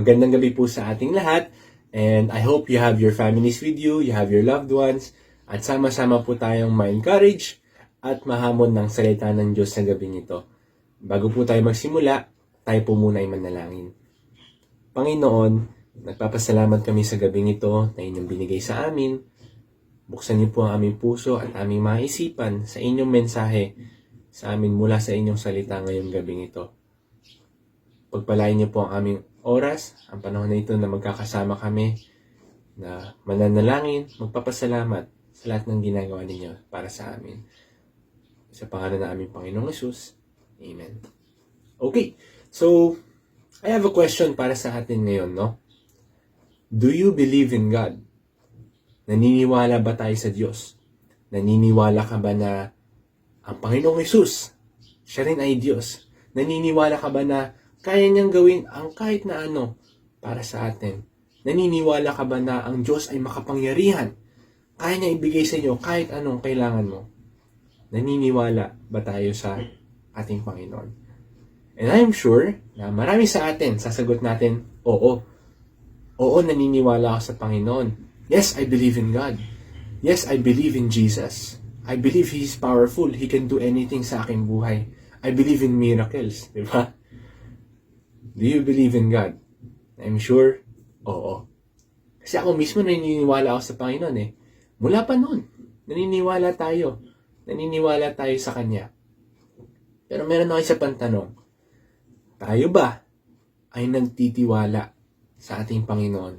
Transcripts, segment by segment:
Magandang gabi po sa ating lahat. And I hope you have your families with you, you have your loved ones, at sama-sama po tayong ma-encourage at mahamon ng salita ng Diyos sa gabing ito. Bago po tayo magsimula, tayo po muna ay manalangin. Panginoon, nagpapasalamat kami sa gabing ito na inyong binigay sa amin. Buksan niyo po ang aming puso at aming maisipan sa inyong mensahe sa amin mula sa inyong salita ngayong gabing ito. Pagpalain niyo po ang aming oras, ang panahon na ito na magkakasama kami, na mananalangin, magpapasalamat sa lahat ng ginagawa ninyo para sa amin. Sa pangalan ng aming Panginoong Hesus, Amen. Okay, so I have a question para sa atin ngayon, no? Do you believe in God? Naniniwala ba tayo sa Diyos? Naniniwala ka ba na ang Panginoong Hesus, siya rin ay Diyos? Naniniwala ka ba na kaya niyang gawin ang kahit na ano para sa atin? Naniniwala ka ba na ang Diyos ay makapangyarihan? Kaya niya ibigay sa inyo kahit anong kailangan mo? Naniniwala ba tayo sa ating Panginoon? And I'm sure na marami sa atin, sasagot natin, oo. Oo, naniniwala ako sa Panginoon. Yes, I believe in God. Yes, I believe in Jesus. I believe He is powerful. He can do anything sa aking buhay. I believe in miracles. Diba? Do you believe in God? I'm sure, oo. Kasi ako mismo naniniwala ako sa Panginoon eh. Mula pa noon, naniniwala tayo. Naniniwala tayo sa Kanya. Pero meron ako isa pang tanong. Tayo ba ay nagtitiwala sa ating Panginoon?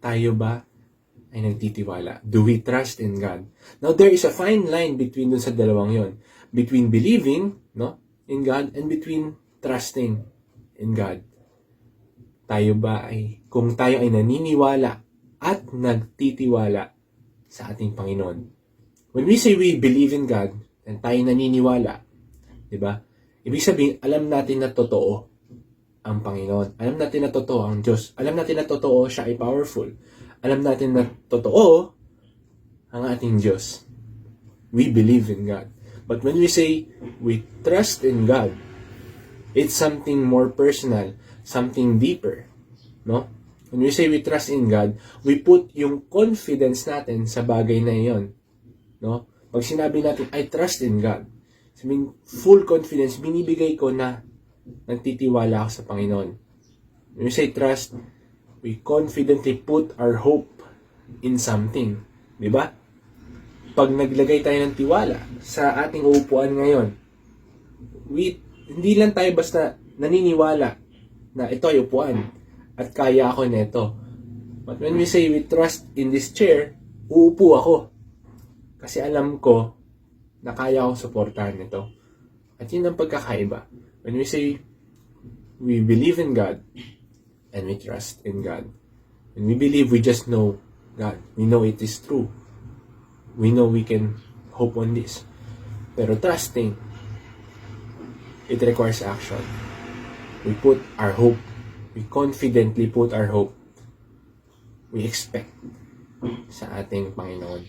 Tayo ba ay nagtitiwala? Do we trust in God? Now, there is a fine line between dun sa dalawang yon. Between believing, no, in God and between trusting in God. Tayo ba ay, kung tayo ay naniniwala at nagtitiwala sa ating Panginoon. When we say we believe in God, and tayo naniniwala, di ba? Ibig sabihin, alam natin na totoo ang Panginoon. Alam natin na totoo ang Diyos. Alam natin na totoo siya ay powerful. Alam natin na totoo ang ating Diyos. We believe in God. But when we say we trust in God, it's something more personal, something deeper, no? When we say we trust in God, we put yung confidence natin sa bagay na iyon, no? Pag sinabi natin, I trust in God, sabihin, full confidence, binibigay ko na nagtitiwala ako sa Panginoon. When we say trust, we confidently put our hope in something, di ba? Pag naglagay tayo ng tiwala sa ating upuan ngayon, hindi lang tayo basta naniniwala na ito ay upuan at kaya ako neto. But when we say we trust in this chair, uupo ako. Kasi alam ko na kaya akong suportahan nito. At yun ang pagkakaiba. When we say we believe in God and we trust in God. When we believe, we just know God. We know it is true. We know we can hope on this. Pero trusting, it requires action. We put our hope. We confidently put our hope. We expect sa ating Panginoon.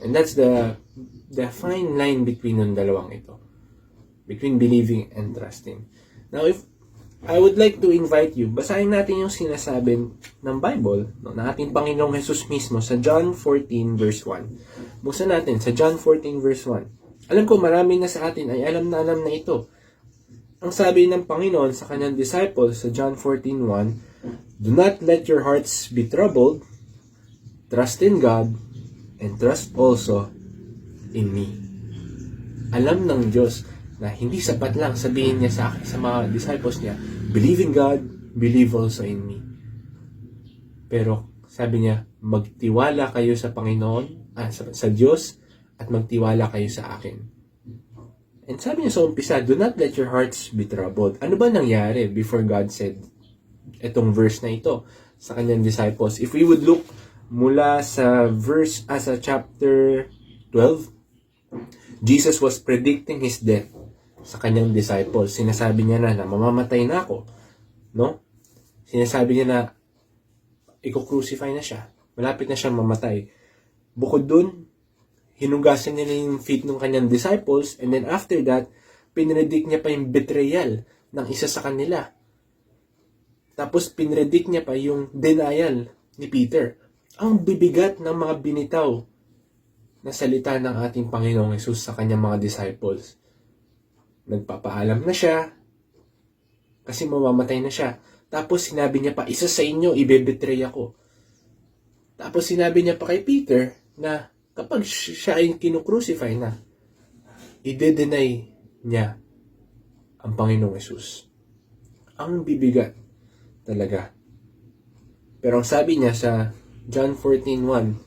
And that's the fine line between yung dalawang ito. Between believing and trusting. Now, if I would like to invite you, basahin natin yung sinasabi ng Bible, no, ng ating Panginoong Hesus mismo sa John 14 verse 1. Buksan natin sa John 14 verse 1. Alam ko marami na sa atin ay alam na ito. Ang sabi ng Panginoon sa kanyang disciples sa John 14:1, do not let your hearts be troubled. Trust in God and trust also in me. Alam ng Diyos na hindi sapat lang sabihin niya sa mga disciples niya, believe in God, believe also in me. Pero sabi niya, magtiwala kayo sa Panginoon, sa Diyos, at magtiwala kayo sa akin. And sabi niya sa umpisa, do not let your hearts be troubled. Ano ba nangyari before God said itong verse na ito sa kanyang disciples? If we would look mula sa chapter 12, Jesus was predicting His death sa kanyang disciples. Sinasabi niya na mamamatay na ako. No? Sinasabi niya na i-crucify na siya. Malapit na siyang mamatay. Bukod dun, hinugasan niya yung feet ng kanyang disciples, and then after that, pinredict niya pa yung betrayal ng isa sa kanila. Tapos pinredict niya pa yung denial ni Peter. Ang bibigat ng mga binitaw na salita ng ating Panginoong Hesus sa kanyang mga disciples. Nagpapaalam na siya kasi mamamatay na siya. Tapos sinabi niya pa, isa sa inyo, ibebetray ako. Tapos sinabi niya pa kay Peter na kapag siya ay kinukrucify na, ide-deny niya ang Panginoong Hesus. Ang bibigat talaga. Pero ang sabi niya sa John 14:1,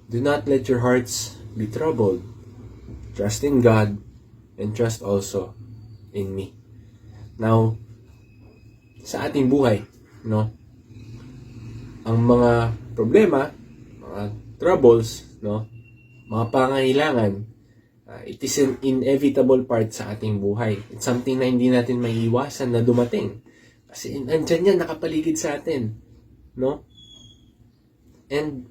do not let your hearts be troubled. Trust in God and trust also in me. Now, sa ating buhay, no? Ang mga problema, mga troubles, no? Mga pangangailangan, it is an inevitable part sa ating buhay. It's something na hindi natin maiiwasan na dumating. Kasi andyan yan, nakapaligid sa atin. No? And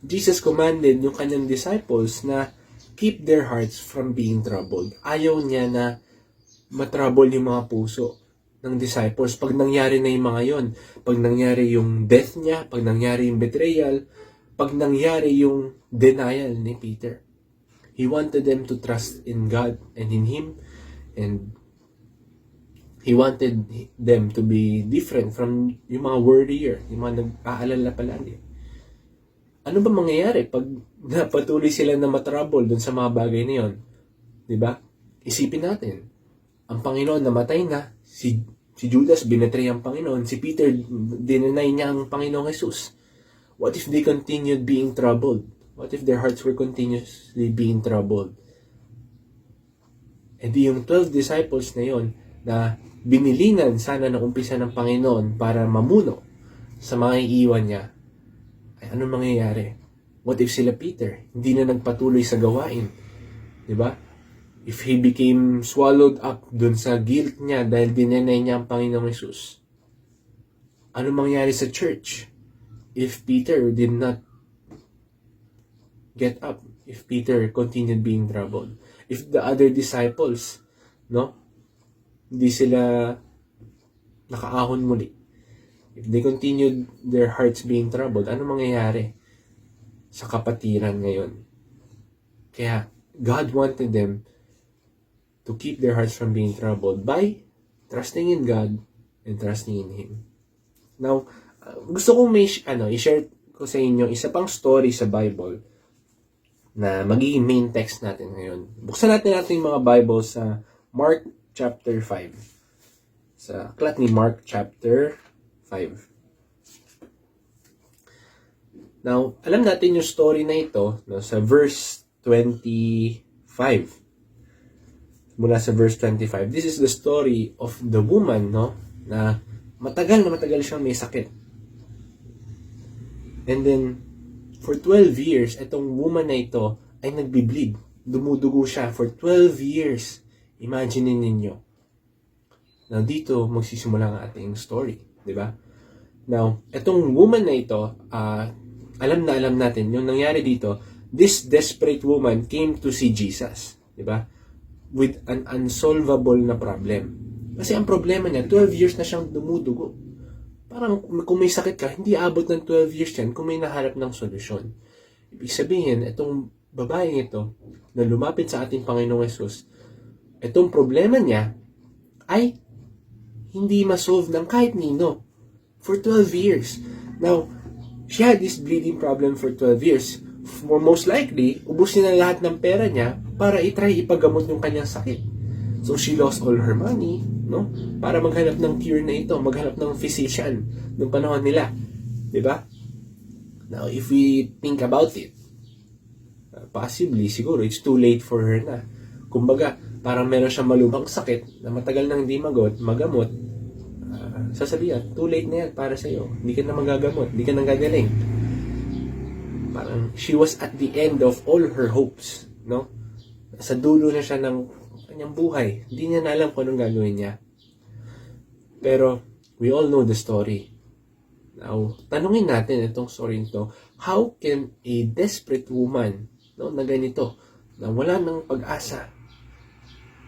Jesus commanded yung kanyang disciples na keep their hearts from being troubled. Ayaw niya na matrouble yung mga puso ng disciples. Pag nangyari na yung mga yon, pag nangyari yung death niya, pag nangyari yung betrayal, pag nangyari yung denial ni Peter, he wanted them to trust in God and in Him, and He wanted them to be different from yung mga worrier, yung mga nag-aalala palagi. Ano ba mangyayari pag napatuloy sila na matrouble dun sa mga bagay na yun? Diba? Isipin natin, ang Panginoon namatay na, si Judas binetray ang Panginoon, si Peter dinenay niya ang Panginoong Jesus. What if they continued being troubled? What if their hearts were continuously being troubled? And yung 12 disciples na yon na binilingan sana ng umpisa ng Panginoon para mamuno sa mga iiwan niya, ay ano mangyayari? What if sila Peter hindi na nagpatuloy sa gawain? Diba? If he became swallowed up dun sa guilt niya dahil dinenay niya ang Panginoong Jesus, ano mangyayari sa church if Peter did not get up? If Peter continued being troubled? If the other disciples, no, hindi sila nakaahon muli, if they continued their hearts being troubled, ano mangyayari sa kapatiran ngayon? Kaya God wanted them to keep their hearts from being troubled by trusting in God and trusting in Him. Now, gusto kong i-share ko sa inyo isa pang story sa Bible na magiging main text natin ngayon. Buksan natin yung mga Bible sa Mark chapter 5. Sa aklat ni Mark chapter 5. Now, alam natin yung story na ito, no, sa verse 25. Mula sa verse 25. This is the story of the woman, no, na matagal siyang may sakit. And then, for 12 years, itong woman na ito ay nagbi-bleed. Dumudugo siya for 12 years. Imagine ninyo. Now, dito magsisimula ang ating story. Diba? Now, itong woman na ito, alam natin, yung nangyari dito, this desperate woman came to see Jesus. Diba? With an unsolvable na problem. Kasi ang problema niya, 12 years na siyang dumudugo. Parang kung may sakit ka, hindi abot ng 12 years yan kung may naharap ng solusyon. Ibig sabihin, itong babaeng ito na lumapit sa ating Panginoong Hesus, itong problema niya ay hindi ma-solve ng kahit nino for 12 years. Now, she had this bleeding problem for 12 years. For most likely, ubusin na lahat ng pera niya para itry ipagamot yung kanyang sakit. So, she lost all her money, no? Para maghanap ng cure na ito, maghanap ng physician noong panahon nila. Diba? Now, if we think about it, possibly, siguro, it's too late for her na. Kumbaga, parang meron siyang malubhang sakit na matagal nang hindi magamot, sasabihan, too late na yan para sa'yo. Hindi ka na magagamot, hindi ka na gagaling. Parang, she was at the end of all her hopes, no? Sa dulo na siya ng kanyang buhay. Hindi niya na alam kung anong gagawin niya. Pero, we all know the story. Now, tanungin natin itong story nito, how can a desperate woman, no, na ganito, na wala ng pag-asa,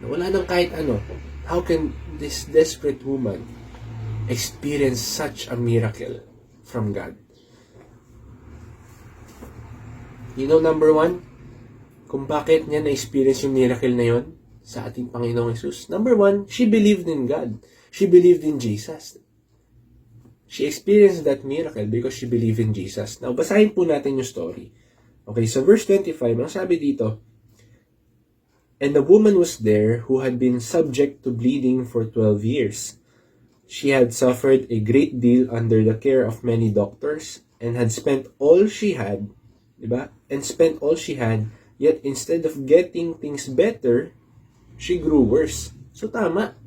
na wala ng kahit ano, how can this desperate woman experience such a miracle from God? You know, number one, kung bakit niya na-experience yung miracle na yon sa ating Panginoong Jesus. Number one, she believed in God. She believed in Jesus. She experienced that miracle because she believed in Jesus. Now, basahin po natin yung story. Okay, so verse 25, ang sabi dito, "And a woman was there who had been subject to bleeding for 12 years. She had suffered a great deal under the care of many doctors and had spent all she had, diba? And spent all she had, yet instead of getting things better, she grew worse." So tama,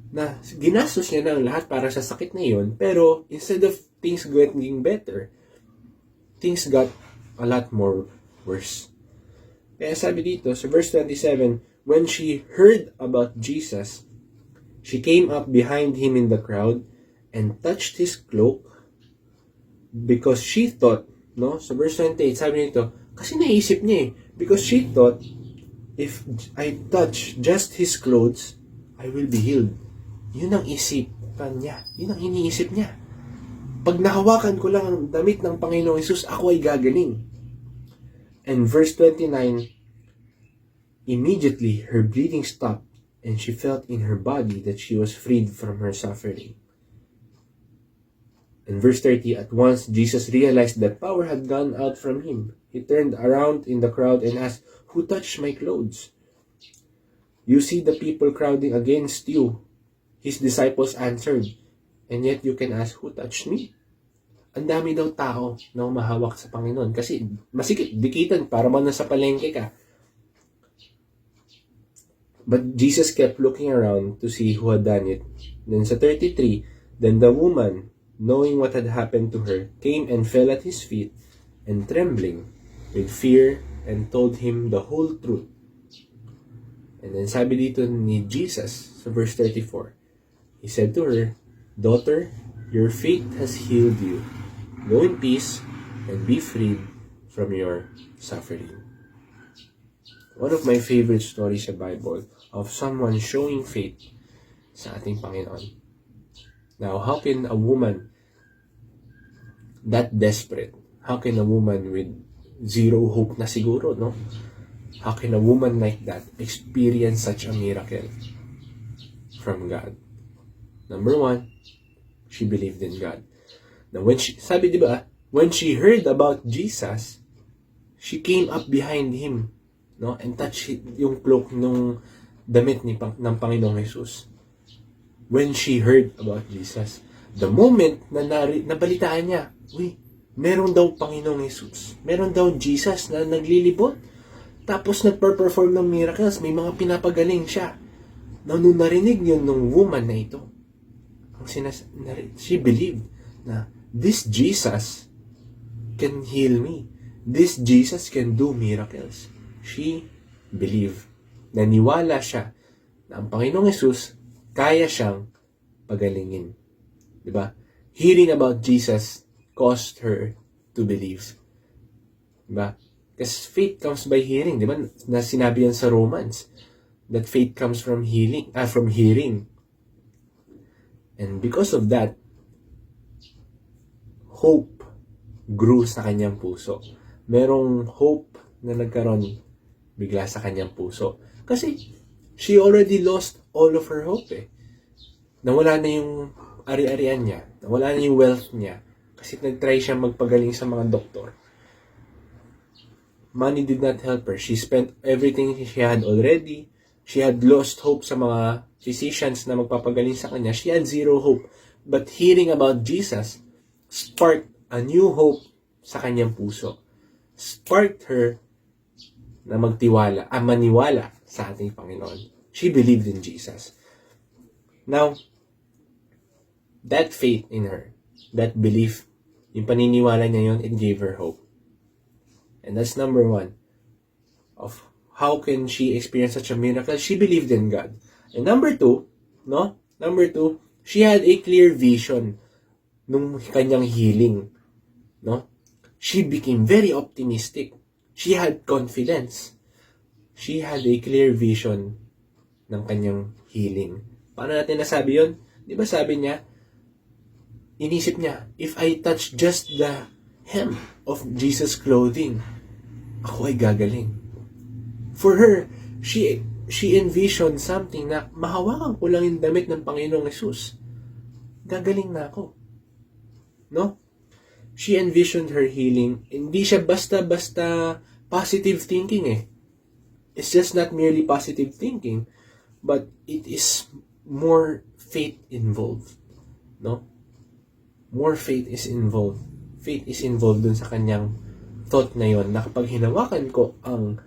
na ginastos niya ng lahat para sa sakit na yun, pero instead of things getting better, things got a lot more worse. Kaya sabi dito, sa verse 27, "When she heard about Jesus, she came up behind him in the crowd and touched his cloak because she thought," no? Sa verse 28, sabi nito, kasi naisip niya because she thought, "If I touch just his clothes, I will be healed." Yun ang isipan niya. Yun ang iniisip niya. Pag nahawakan ko lang ang damit ng Panginoong Hesus, ako ay gagaling. And verse 29, "Immediately her bleeding stopped, and she felt in her body that she was freed from her suffering." In verse 30, "At once Jesus realized that power had gone out from him. He turned around in the crowd and asked, 'Who touched my clothes?' You see the people crowding against you." His disciples answered, "And yet you can ask, 'Who touched me?'" Ang dami daw tao na umahawak sa Panginoon kasi masikip, dikitan, para man nasa palengke ka. But Jesus kept looking around to see who had done it. Then sa 33, "Then the woman, knowing what had happened to her, came and fell at his feet, and trembling with fear, and told him the whole truth." And then sabi dito ni Jesus sa verse 34, He said to her, "Daughter, your faith has healed you. Go in peace and be freed from your suffering." One of my favorite stories sa Bible of someone showing faith sa ating Panginoon. Now, how can a woman that desperate, how can a woman with zero hope na siguro, no? How can a woman like that experience such a miracle from God? Number one, she believed in God. Now, sabi di ba, when she heard about Jesus, she came up behind him, no, and touched yung cloak nung damit ng Panginoong Jesus. When she heard about Jesus, the moment na nabalitaan niya, uy, meron daw Panginoong Jesus, meron daw Jesus na naglilibot, tapos nagper-perform ng miracles, may mga pinapagaling siya. Now, nung narinig yun ng woman na ito, she believed na this Jesus can heal me. This Jesus can do miracles. She believed. Naniwala siya na ang Panginoong Jesus kaya siyang pagalingin. Diba? Hearing about Jesus caused her to believe. Diba? Because faith comes by hearing. Diba? Na sinabi yan sa Romans that faith comes from hearing. And because of that, hope grew sa kanyang puso. Merong hope na nagkaroon bigla sa kanyang puso. Kasi she already lost all of her hope eh. Nawala na yung ari-arian niya. Nawala na yung wealth niya. Kasi nag-try siya magpagaling sa mga doktor. Money did not help her. She spent everything she had already. She had lost hope sa mga physicians na magpapagaling sa kanya. She had zero hope. But hearing about Jesus sparked a new hope sa kanyang puso. Sparked her na maniwala sa ating Panginoon. She believed in Jesus. Now, that faith in her, that belief, yung paniniwala niya yun, it gave her hope. And that's number one of how can she experience such a miracle? She believed in God. And number two, she had a clear vision nung kanyang healing. No? She became very optimistic. She had confidence. She had a clear vision ng kanyang healing. Paano natin nasabi yun? Di ba sabi niya, inisip niya, if I touch just the hem of Jesus' clothing, ako ay gagaling. For her, she envisioned something na mahawakan ko lang yung damit ng Panginoong Jesus. Gagaling na ako. No? She envisioned her healing. Hindi siya basta-basta positive thinking eh. It's just not merely positive thinking, but it is more faith involved. No? More faith is involved. Faith is involved dun sa kanyang thought na yon na kapag hinawakan ko ang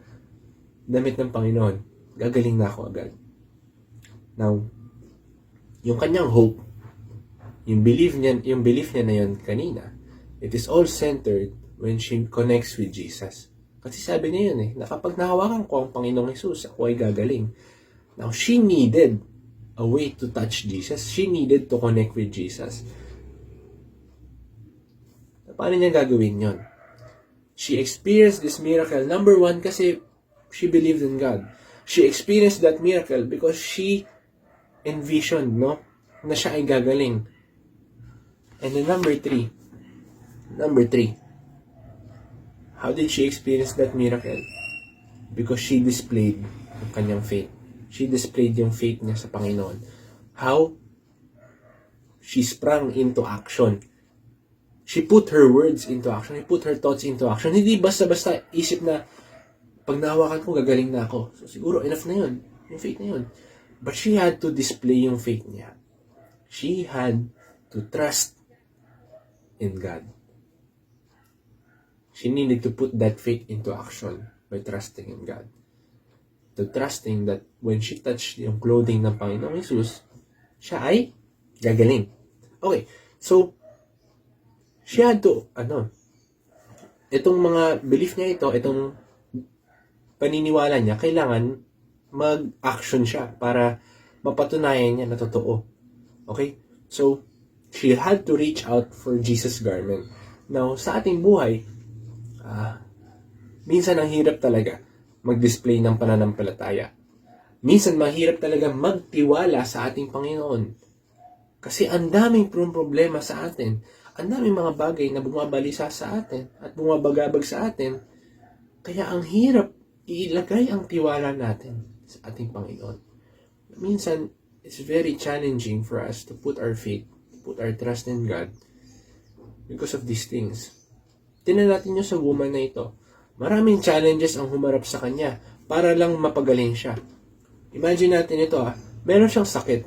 damit ng Panginoon, gagaling na ako agad. Now, yung kanyang hope, yung belief niya na yon kanina, it is all centered when she connects with Jesus. Kasi sabi niya yun na kapag nahawakan ko ang Panginoong Jesus, ako ay gagaling. Now, she needed a way to touch Jesus. She needed to connect with Jesus. Paano niya gagawin yon? She experienced this miracle. Number one, kasi she believed in God. She experienced that miracle because she envisioned, na siya ay gagaling. And then number three, how did she experience that miracle? Because she displayed yung kanyang faith. She displayed yung faith niya sa Panginoon. How? She sprang into action. She put her words into action. She put her thoughts into action. Hindi basta-basta isip na pag nahawakan ko, gagaling na ako. So siguro enough na yun. Yung faith na yun. But she had to display yung faith niya. She had to trust in God. She needed to put that faith into action by trusting in God. To trusting that when she touched yung clothing ng Panginoong Jesus, siya ay gagaling. Okay, so she had to, itong mga belief niya itong paniniwala niya, kailangan mag-action siya para mapatunayan niya na totoo. Okay? So, she had to reach out for Jesus' garment. Now, sa ating buhay, minsan ang hirap talaga mag-display ng pananampalataya. Minsan mahirap talaga magtiwala sa ating Panginoon. Kasi ang daming problema sa atin. Ang daming mga bagay na bumabalisa sa atin at bumabagabag sa atin. Kaya ang hirap ilagay ang tiwala natin sa ating Panginoon. Minsan, it's very challenging for us to put our faith, put our trust in God because of these things. Tingnan natin yung sa woman na ito. Maraming challenges ang humarap sa kanya para lang mapagaling siya. Imagine natin ito meron siyang sakit.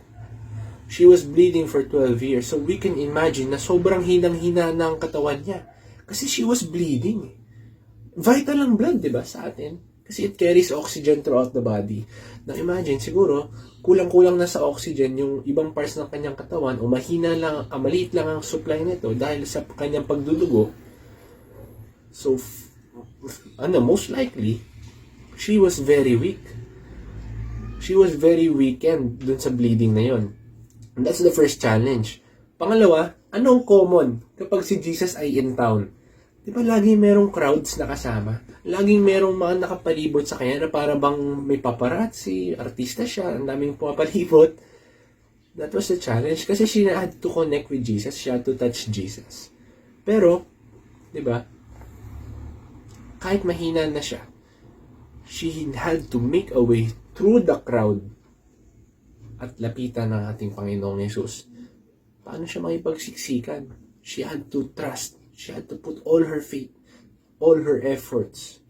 She was bleeding for 12 years. So we can imagine na sobrang hinang-hina na ang katawan niya. Kasi she was bleeding. Vital ang blood, di ba, sa atin? Kasi it carries oxygen throughout the body. Now imagine, siguro, kulang-kulang na sa oxygen yung ibang parts ng kanyang katawan o mahina lang, maliit lang ang supply nito dahil sa kanyang pagdudugo. So, most likely, she was very weak. She was very weakened dun sa bleeding na yon. And that's the first challenge. Pangalawa, anong common kapag si Jesus ay in town? Di ba laging merong crowds na kasama? Laging merong mga nakapalibot sa kanya na para bang may paparazzi, artista siya, ang daming pumapalibot. That was the challenge kasi she had to connect with Jesus. She had to touch Jesus. Pero, di ba, kahit mahina na siya, she had to make a way through the crowd at lapitan ng ating Panginoong Yesus. Paano siya makipagsiksikan? She had to trust. She had to put all her faith, all her efforts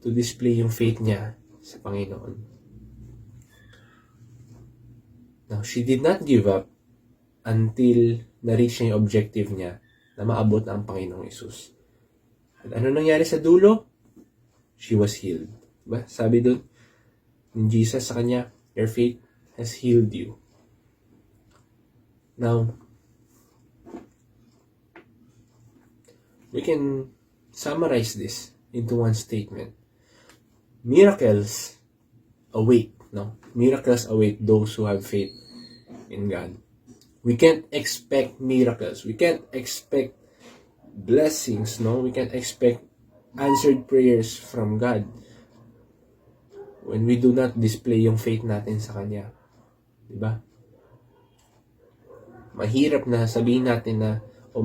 to display yung faith niya sa Panginoon. Now, she did not give up until na-reach niya yung objective niya na maabot na ang Panginoong Yesus. At ano nangyari sa dulo? She was healed. Diba? Sabi doon ni Jesus sa kanya, your faith has healed you. Now, we can summarize this into one statement. Miracles await, Miracles await those who have faith in God. We can't expect miracles. We can't expect blessings, We can't expect answered prayers from God when we do not display yung faith natin sa Kanya. Diba? mahirap na sabihin natin na o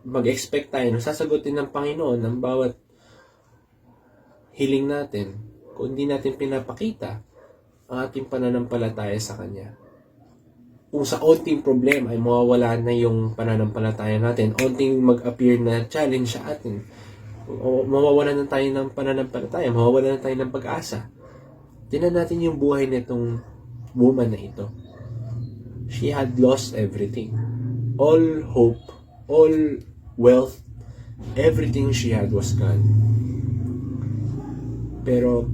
mag-expect tayo na sasagutin ng Panginoon ang bawat hiling natin kung hindi natin pinapakita ang ating pananampalataya sa Kanya. Kung sa onting problema ay mawawala na yung pananampalataya natin, onting mag-appear na challenge sa atin, o mawawala na tayo ng pananampalataya, mawawala na tayo ng pag-asa. Tingnan natin yung buhay nitong woman na ito. She had lost everything. All hope, all wealth, everything she had was gone. Pero,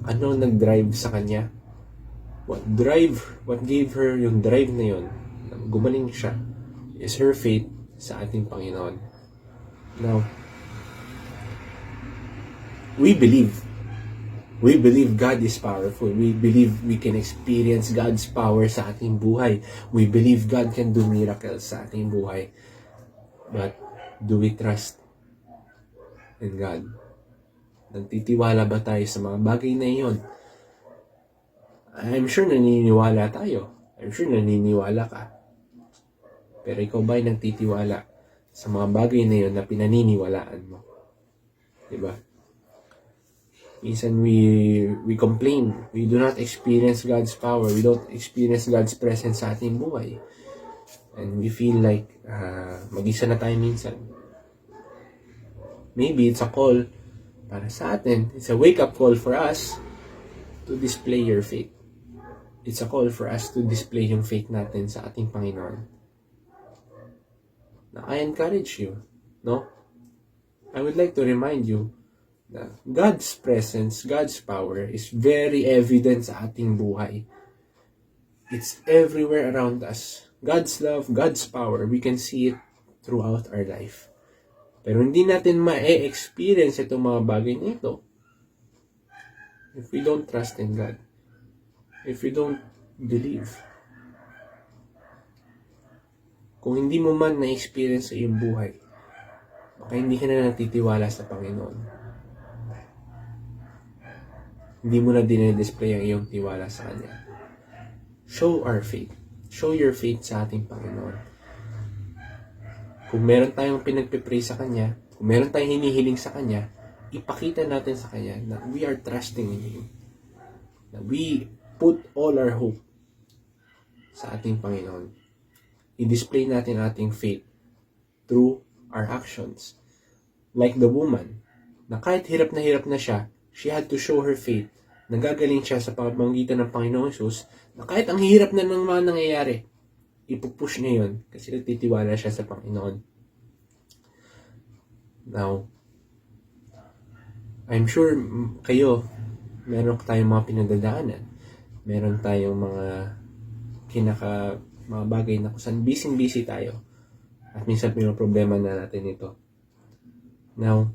ano nag-drive sa kanya? What gave her yung drive na yun, gumaling siya, is her faith sa ating Panginoon. Now, we believe God is powerful. We believe we can experience God's power sa ating buhay. We believe God can do miracles sa ating buhay. But, do we trust in God? Nagtitiwala ba tayo sa mga bagay na iyon? I'm sure naniniwala tayo. I'm sure naniniwala ka. Pero ikaw ba'y nagtitiwala sa mga bagay na iyon na pinaniniwalaan mo? Diba? Minsan we complain. We do not experience God's power. We don't experience God's presence sa ating buhay. And we feel like mag-isa na tayo minsan. Maybe it's a call para sa atin. It's a wake-up call for us to display your faith. It's a call for us to display yung faith natin sa ating Panginoon. Now, I encourage you, no? I would like to remind you that God's presence, God's power is very evident sa ating buhay. It's everywhere around us. God's love, God's power, we can see it throughout our life. Pero hindi natin ma-experience itong mga bagay na ito if we don't trust in God. If we don't believe. Kung hindi mo man na-experience sa iyong buhay, baka hindi ka na natitiwala sa Panginoon. Hindi mo na dinidisplay ang iyong tiwala sa Kanya. Show our faith. Show your faith sa ating Panginoon. Kung meron tayong pinagpipray sa Kanya, kung meron tayong hinihiling sa Kanya, ipakita natin sa Kanya na we are trusting in Him. Na we put all our hope sa ating Panginoon. I-display natin ating faith through our actions. Like the woman, na kahit hirap na siya, she had to show her faith. Nagagaling siya sa pamamagitan ng Panginoong Hesus, na kahit ang hirap na ng mga nangyayari, ipupush niya yun kasi nagtitiwala siya sa Panginoon. Now, I'm sure kayo, meron tayong mga pinagdadaanan. Meron tayong mga mga bagay na kusan busy tayo. At minsan may problema na natin ito. Now,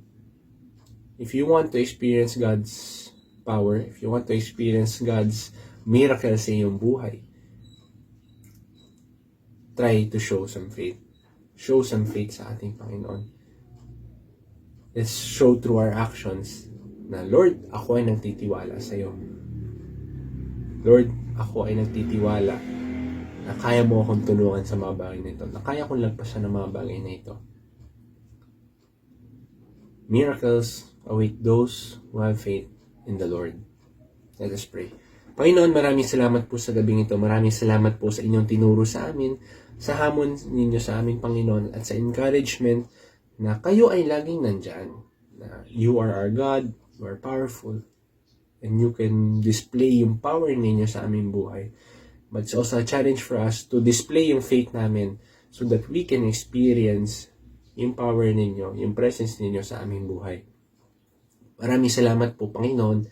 if you want to experience God's power, if you want to experience God's miracle sa iyong buhay, try to show some faith. Show some faith sa ating Panginoon. Let's show through our actions na, Lord, ako ay nagtitiwala sa iyo. Lord, ako ay nagtitiwala na kaya mo akong tulungan sa mga bagay na ito, na kaya kong lagpasan ng mga bagay na ito. Miracles await those who have faith in the Lord. Let us pray. Panginoon, maraming salamat po sa gabing ito. Maraming salamat po sa inyong tinuro sa amin, sa hamon ninyo sa aming Panginoon, at sa encouragement na kayo ay laging nandyan. Na you are our God, you are powerful, and you can display yung power ninyo sa aming buhay. But it's also a challenge for us to display yung faith namin so that we can experience yung power ninyo, yung presence ninyo sa aming buhay. Maraming salamat po, Panginoon,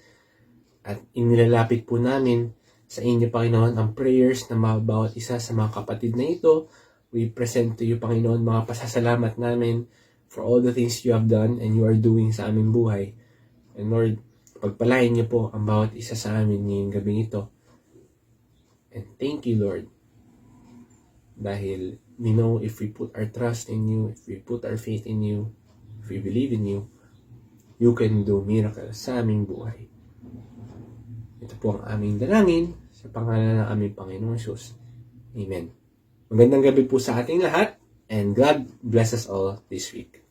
at inilalapit po namin sa inyo, Panginoon, ang prayers na bawat isa sa mga kapatid na ito. We present to you, Panginoon, mga pasasalamat namin for all the things you have done and you are doing sa aming buhay. And Lord, pagpalain niyo po ang bawat isa sa amin ngayong gabing ito. And thank you, Lord. Dahil we know if we put our trust in you, if we put our faith in you, if we believe in you, you can do miracles sa aming buhay. Ito po ang aming dalangin sa pangalan ng aming Panginoong Hesus. Amen. Magandang gabi po sa ating lahat and God bless us all this week.